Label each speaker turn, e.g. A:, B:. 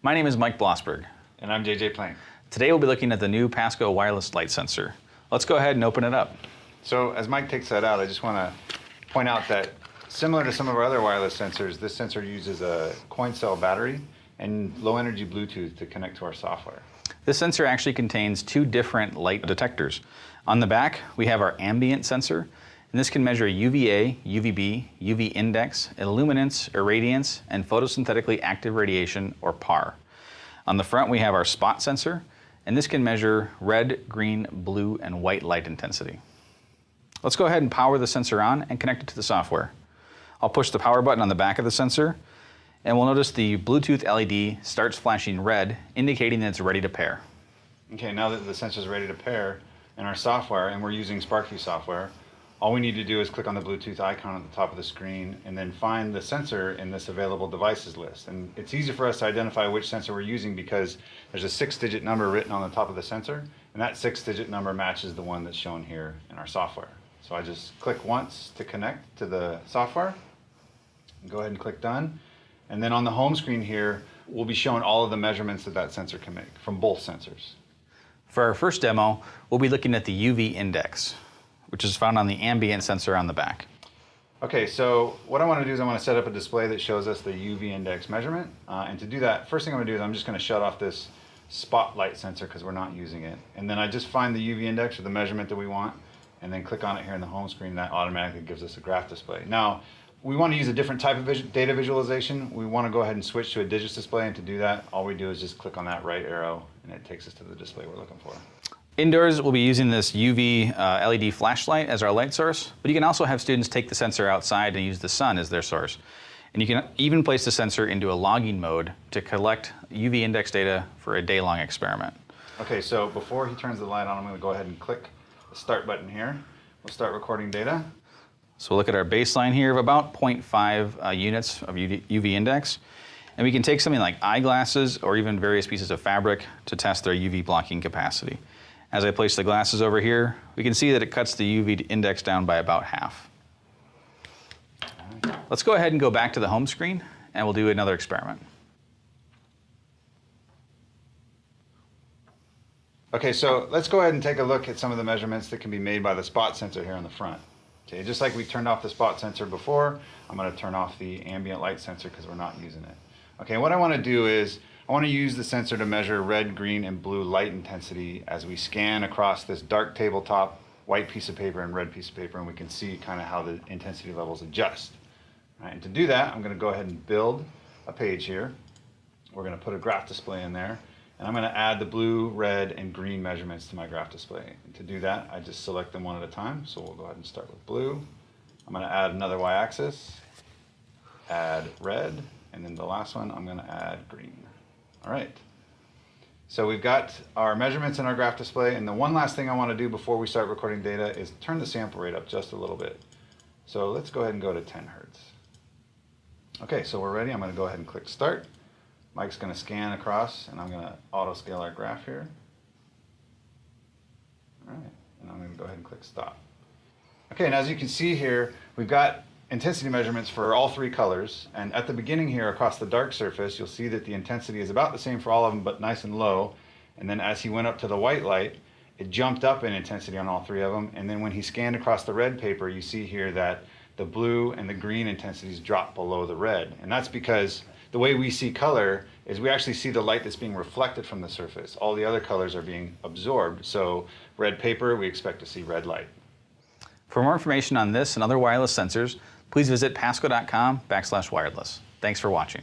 A: My name is Mike Blossberg.
B: And I'm JJ Plank.
A: Today we'll be looking at the new Pasco wireless light sensor. Let's go ahead and open it up.
B: So as Mike takes that out, I just want to point out that similar to some of our other wireless sensors, this sensor uses a coin cell battery and low energy Bluetooth to connect to our software.
A: This sensor actually contains two different light detectors. On the back, we have our ambient sensor, and this can measure UVA, UVB, UV index, illuminance, irradiance, and photosynthetically active radiation, or PAR. On the front, we have our spot sensor, and this can measure red, green, blue, and white light intensity. Let's go ahead and power the sensor on and connect it to the software. I'll push the power button on the back of the sensor, and we'll notice the Bluetooth LED starts flashing red, indicating that it's ready to pair.
B: Okay, now that the sensor is ready to pair in our software, and we're using SparkView software, all we need to do is click on the Bluetooth icon at the top of the screen and then find the sensor in this available devices list. And it's easy for us to identify which sensor we're using because there's a 6-digit number written on the top of the sensor, and that 6-digit number matches the one that's shown here in our software. So I just click once to connect to the software, and go ahead and click done. And then on the home screen here, we'll be showing all of the measurements that that sensor can make from both sensors.
A: For our first demo, we'll be looking at the UV index, which is found on the ambient sensor on the back.
B: Okay, so what I want to do is I want to set up a display that shows us the UV index measurement. And to do that, first thing I'm going to do is I'm just going to shut off this spotlight sensor because we're not using it. And then I just find the UV index or the measurement that we want, and then click on it here in the home screen. That automatically gives us a graph display. Now, we want to use a different type of data visualization. We want to go ahead and switch to a digits display, and to do that, all we do is just click on that right arrow, and it takes us to the display we're looking for.
A: Indoors, we'll be using this UV LED flashlight as our light source, but you can also have students take the sensor outside and use the sun as their source. And you can even place the sensor into a logging mode to collect UV index data for a day-long experiment.
B: Okay, so before he turns the light on, I'm going to go ahead and click the start button here. We'll start recording data.
A: So we'll look at our baseline here of about 0.5 units of UV index. And we can take something like eyeglasses or even various pieces of fabric to test their UV blocking capacity. As I place the glasses over here, we can see that it cuts the UV index down by about half. Let's go ahead and go back to the home screen, and we'll do another experiment.
B: Okay, so let's go ahead and take a look at some of the measurements that can be made by the spot sensor here on the front. Okay, just like we turned off the spot sensor before, I'm going to turn off the ambient light sensor because we're not using it. Okay, what I want to do is I want to use the sensor to measure red, green, and blue light intensity as we scan across this dark tabletop, white piece of paper and red piece of paper, and we can see kind of how the intensity levels adjust. All right, and to do that, I'm going to go ahead and build a page here. We're going to put a graph display in there, and I'm going to add the blue, red, and green measurements to my graph display. And to do that, I just select them one at a time. So we'll go ahead and start with blue. I'm going to add another y-axis, add red, and then the last one, I'm going to add green. All right. So we've got our measurements in our graph display, and the one last thing I want to do before we start recording data is turn the sample rate up just a little bit. So let's go ahead and go to 10 Hertz. Okay, so we're ready. I'm going to go ahead and click Start. Mike's going to scan across, and I'm going to auto scale our graph here. All right, and I'm going to go ahead and click Stop. Okay, and as you can see here, we've got intensity measurements for all three colors, and at the beginning here across the dark surface, you'll see that the intensity is about the same for all of them, but nice and low. And then as he went up to the white light, it jumped up in intensity on all three of them. And then when he scanned across the red paper, you see here that the blue and the green intensities drop below the red. And that's because the way we see color is we actually see the light that's being reflected from the surface. All the other colors are being absorbed. So red paper, we expect to see red light.
A: For more information on this and other wireless sensors, please visit pasco.com/wireless. Thanks for watching.